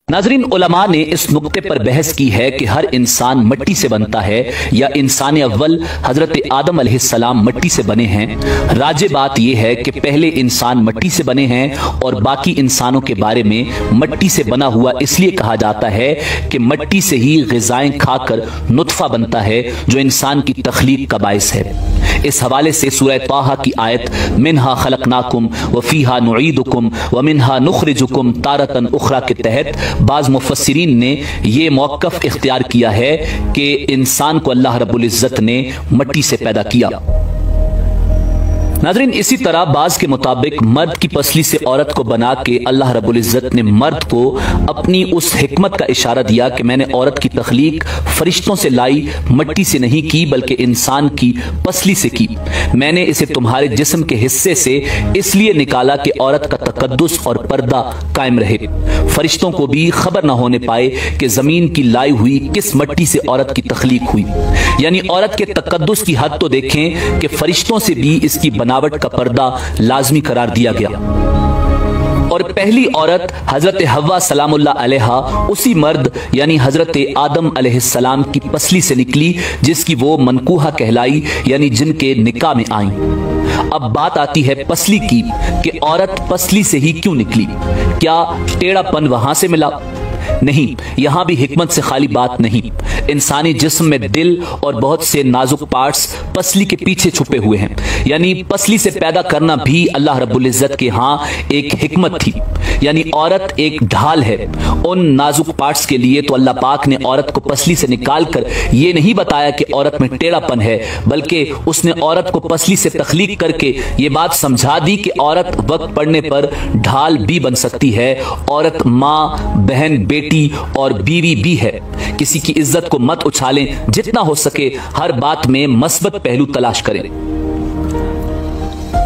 नाज़रीन, उलमा ने इस नुक्ते पर बहस की है कि हर इंसान मट्टी से बनता है या इंसान अव्वल हजरत आदम अलैहिस्सलाम मट्टी से बने हैं। राजे बात यह है कि पहले इंसान मट्टी से बने हैं और बाकी इंसानों के बारे में मट्टी से बना हुआ इसलिए कहा जाता है कि मट्टी से ही ग़िज़ाएं खाकर नुत्फ़ा बनता है जो इंसान की तख्लीक का बाइस है। इस हवाले से सूरह ताहा की आयत मिन्हा खलकनाकुम व फीहा नुईदुकुम व मिन्हा नुखरिजुकुम तारतन उखरा के तहत बाज़ मुफस्सिरीन ने यह मौक़िफ़ इख्तियार किया है कि इंसान को अल्लाह रब्बुल इज़्ज़त ने मट्टी से पैदा किया। नाज़रीन, इसी तरह बाज़ के मुताबिक मर्द की पसली से औरत को बना के अल्लाह रब्बुल इज़्ज़त ने मर्द को अपनी उस हिकमत का इशारा दिया कि मैंने औरत की तख्लीक फरिश्तों से लाई, मट्टी से नहीं की बल्कि इंसान की पसली से की। मैंने इसे तुम्हारे जिस्म के हिस्से से इसलिए निकाला कि औरत का तकद्दुस और पर्दा कायम रहे, फरिश्तों को भी खबर न होने पाए कि जमीन की लाई हुई किस मट्टी से औरत की तख्लीक हुई। यानी औरत के तकद्दुस की हद तो देखें कि फरिश्तों से भी इसकी बनावट का पर्दा लाजमी करार दिया गया। और पहली औरत हजरत हव्वा सलामुल्लाह अलैहा उसी मर्द यानी हजरत आदम अलैहिस्सलाम की पसली से निकली जिसकी वो मनकूहा कहलाई, यानी जिनके निकाह में आई। अब बात आती है पसली की कि औरत पसली से ही क्यों निकली? क्या टेढ़ापन वहां से मिला? नहीं, यहां भी हिकमत से खाली बात नहीं। इंसानी जिस्म में दिल और बहुत से नाजुक पार्ट्स पसली के पीछे छुपे हुए हैं, यानी पसली से पैदा करना भी अल्लाह रब्बुल इज़्ज़त के यहाँ एक हिकमत थी। यानी औरत एक ढाल है उन नाजुक पार्ट्स के लिए। तो अल्लाह पाक ने औरत को पसली से निकालकर ये नहीं बताया कि औरत में टेढ़ापन है, बल्कि उसने औरत को पसली से तख्लीक करके ये बात समझा दी कि औरत वक्त पड़ने पर ढाल भी बन सकती है। औरत माँ, बहन, बेटी और बीवी भी है। किसी की इज्जत को मत उछालें, जितना हो सके हर बात में मस्बत पहलू तलाश करें।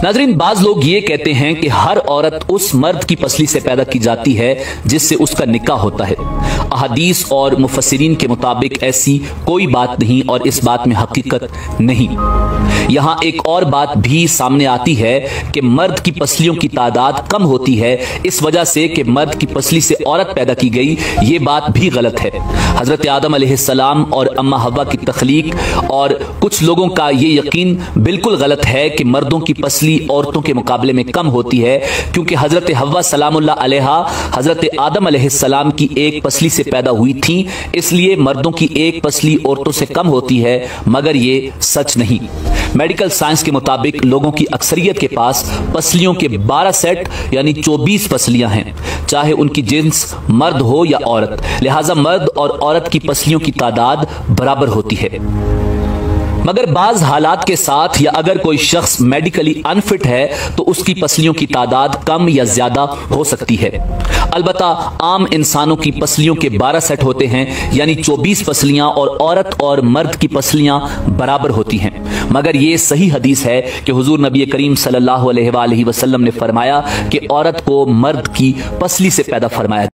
नाज़रीन, बाज लोग ये कहते हैं कि हर औरत उस मर्द की पसली से पैदा की जाती है जिससे उसका निकाह होता है। अहादीस और मुफस्सिरीन के मुताबिक ऐसी कोई बात नहीं और इस बात में हकीकत नहीं। यहाँ एक और बात भी सामने आती है कि मर्द की पसलियों की तादाद कम होती है इस वजह से कि मर्द की पसली से औरत पैदा की गई। ये बात भी गलत है। हजरत आदम अलैहिस्सलाम और अम्मा हव्वा की तख्लीक और कुछ लोगों का ये यकीन बिल्कुल गलत है कि मर्दों की पसली औरतों के मुकाबले में कम होती है, क्योंकि हजरत हव्वा सलामुल्लाह अलैहा हजरत आदम अलैहिस्सलाम की एक पसली से पैदा हुई थी, इसलिए मर्दों की एक पसली औरतों से कम होती है, मगर ये सच नहीं। मेडिकल साइंस के मुताबिक लोगों की अक्सरियत के पास पसलियों के 12 सेट यानी 24 पसलियां हैं, चाहे उनकी जिन्स मर्द हो या औरत। लिहाजा मर्द और औरत की पसलियों की तादाद बराबर होती है। मगर बाज हालात के साथ या अगर कोई शख्स मेडिकली अनफिट है तो उसकी पसलियों की तादाद कम या ज्यादा हो सकती है। अलबत्ता आम इंसानों की पसलियों के 12 सेट होते हैं, यानी 24 पसलियां, और औरत और मर्द की पसलियां बराबर होती हैं। मगर यह सही हदीस है कि हुजूर नबी करीम सल्लल्लाहु अलैहि वसल्लम ने फरमाया कि औरत को मर्द की पसली से पैदा फरमाया।